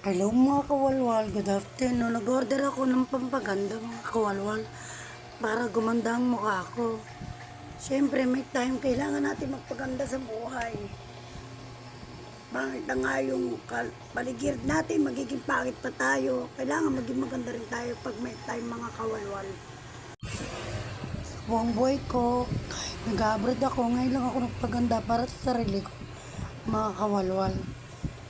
Hello mga kawalwal, good afternoon. Nag-order ako ng pampaganda mga kawalwal para gumanda ang mukha ko. Siyempre may time kailangan natin magpaganda sa buhay. Pangit na nga yung paligid natin, magiging pangit pa tayo. Kailangan maging maganda rin tayo pag may time mga kawalwal. Sa buong buhay ko, kahit nag-abroad ako, ngayon lang ako nagpaganda para sa sarili ko mga kawalwal.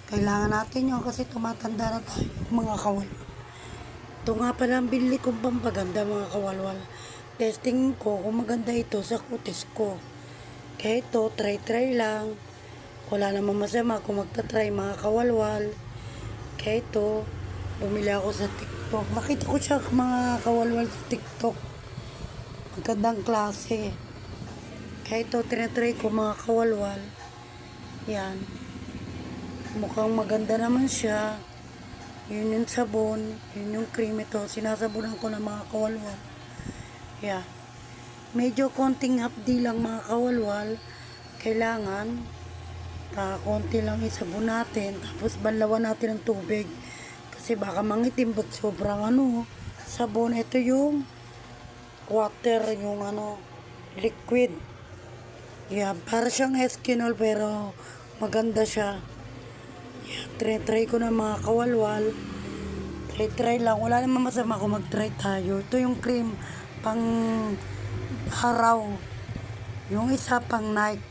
Kailangan natin yun kasi tumatanda na tayo mga kawalwal. Ito nga pala ang binili kong pampaganda mga kawalwal. Testing ko kung maganda ito sa kutis ko. Kaya ito, try lang. Wala namang masama kung magta-try mga kawalwal. Kaya ito, bumili ako sa TikTok. Nakita ko siya mga kawalwal sa TikTok. Magandang klase. Kaya ito, tinatry ko mga kawalwal. Yan. Mukhang maganda naman siya. Yun yung sabon, yun yung cream ito. Sinasabunan ko ng mga kawalwal. Yeah. Medyo konting hapdi lang mga kawalwal. Kailangan konti lang isabon natin. Tapos banlawan natin ng tubig. Kasi baka mangitim ba't sobrang sabon. Ito yung water, yung liquid. Yeah, para siyang Eskinol pero maganda siya. Yeah, try ko na mga kawalwal. Try lang. Wala namang masama kung mag-try tayo. Ito yung cream pang araw. Yung isa pang night.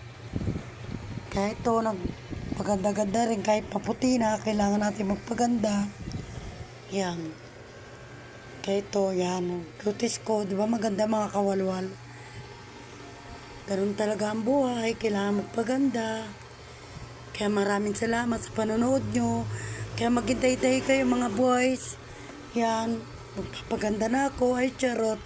Kaya ito, nagpaganda-ganda rin. Kahit paputi na, kailangan natin magpaganda. Yan. Kaya ito, yan. Cutis ko, di ba maganda mga kawalwal? Ganun talaga ang buhay. Kailangan magpaganda. Kaya maraming salamat sa panonood nyo. Kaya maghintay-hintay kayo mga boys. Yan. Magpapaganda na ako. Ay, charot.